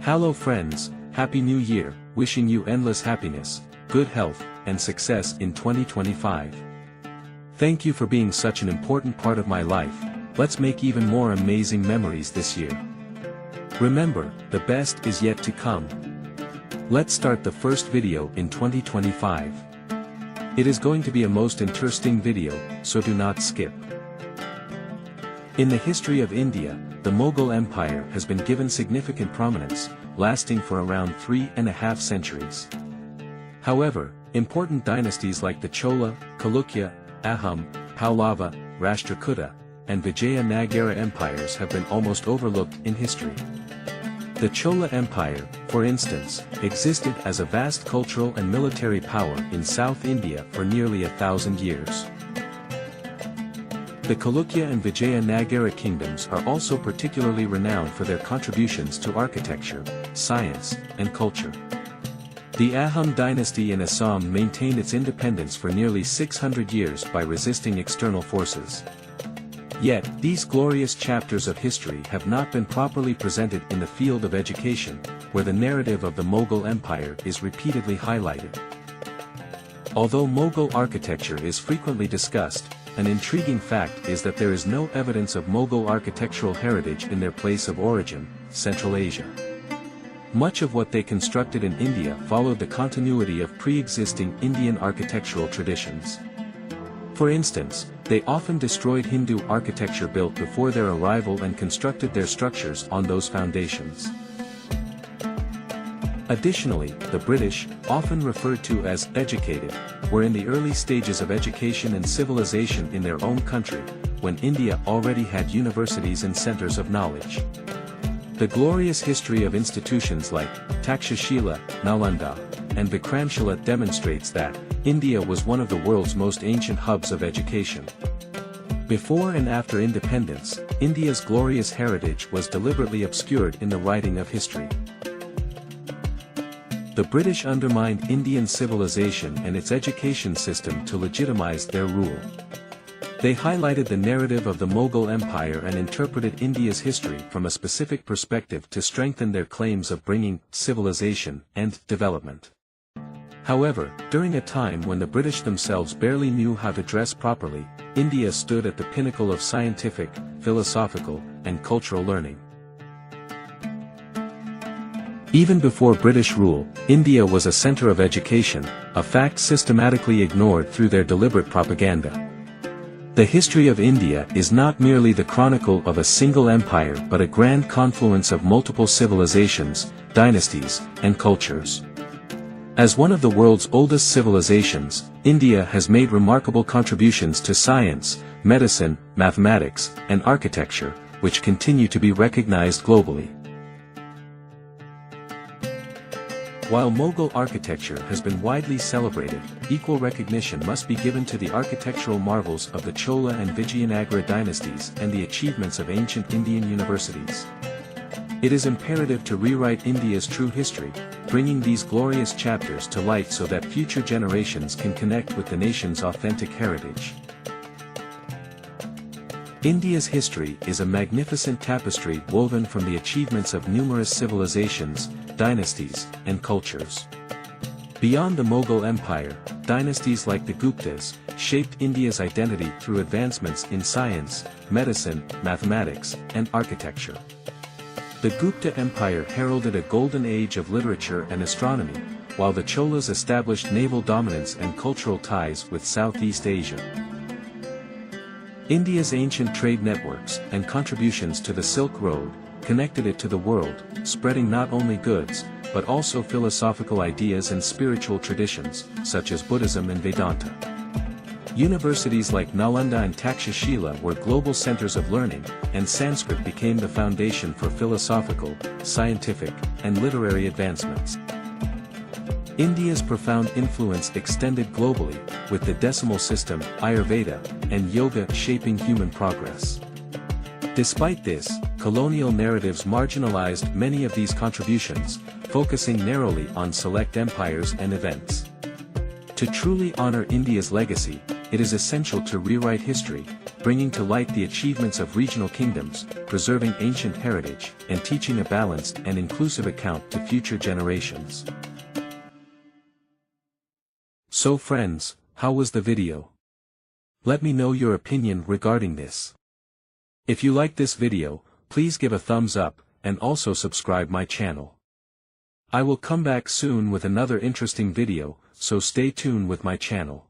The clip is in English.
Hello friends, Happy New Year, wishing you endless happiness, good health, and success in 2025. Thank you for being such an important part of my life. Let's make even more amazing memories this year. Remember, the best is yet to come. Let's start the first video in 2025. It is going to be a most interesting video, so do not skip. In the history of India, the Mughal Empire has been given significant prominence, lasting for around 3.5 centuries. However, important dynasties like the Chola, Chalukya, Ahom, Pallava, Rashtrakuta, and Vijaya Nagara empires have been almost overlooked in history. The Chola Empire, for instance, existed as a vast cultural and military power in South India for nearly 1,000 years. The Chalukya and Vijaya Nagara kingdoms are also particularly renowned for their contributions to architecture, science, and culture. The Ahom dynasty in Assam maintained its independence for nearly 600 years by resisting external forces. Yet, these glorious chapters of history have not been properly presented in the field of education, where the narrative of the Mughal Empire is repeatedly highlighted. Although Mughal architecture is frequently discussed, an intriguing fact is that there is no evidence of Mughal architectural heritage in their place of origin, Central Asia. Much of what they constructed in India followed the continuity of pre-existing Indian architectural traditions. For instance, they often destroyed Hindu architecture built before their arrival and constructed their structures on those foundations. Additionally, the British, often referred to as educated, were in the early stages of education and civilization in their own country, when India already had universities and centers of knowledge. The glorious history of institutions like Takshashila, Nalanda, and Vikramshila demonstrates that India was one of the world's most ancient hubs of education. Before and after independence, India's glorious heritage was deliberately obscured in the writing of history. The British undermined Indian civilization and its education system to legitimize their rule. They highlighted the narrative of the Mughal Empire and interpreted India's history from a specific perspective to strengthen their claims of bringing civilization and development. However, during a time when the British themselves barely knew how to dress properly, India stood at the pinnacle of scientific, philosophical, and cultural learning. Even before British rule, India was a center of education, a fact systematically ignored through their deliberate propaganda. The history of India is not merely the chronicle of a single empire but a grand confluence of multiple civilizations, dynasties, and cultures. As one of the world's oldest civilizations, India has made remarkable contributions to science, medicine, mathematics, and architecture, which continue to be recognized globally. While Mughal architecture has been widely celebrated, equal recognition must be given to the architectural marvels of the Chola and Vijayanagara dynasties and the achievements of ancient Indian universities. It is imperative to rewrite India's true history, bringing these glorious chapters to light so that future generations can connect with the nation's authentic heritage. India's history is a magnificent tapestry woven from the achievements of numerous civilizations, dynasties, and cultures. Beyond the Mughal Empire, dynasties like the Guptas shaped India's identity through advancements in science, medicine, mathematics, and architecture. The Gupta Empire heralded a golden age of literature and astronomy, while the Cholas established naval dominance and cultural ties with Southeast Asia. India's ancient trade networks and contributions to the Silk Road connected it to the world, spreading not only goods, but also philosophical ideas and spiritual traditions, such as Buddhism and Vedanta. Universities like Nalanda and Takshashila were global centers of learning, and Sanskrit became the foundation for philosophical, scientific, and literary advancements. India's profound influence extended globally, with the decimal system, Ayurveda, and yoga shaping human progress. Despite this, colonial narratives marginalized many of these contributions, focusing narrowly on select empires and events. To truly honor India's legacy, it is essential to rewrite history, bringing to light the achievements of regional kingdoms, preserving ancient heritage, and teaching a balanced and inclusive account to future generations. So friends, how was the video? Let me know your opinion regarding this. If you like this video, please give a thumbs up, and also subscribe my channel. I will come back soon with another interesting video, so stay tuned with my channel.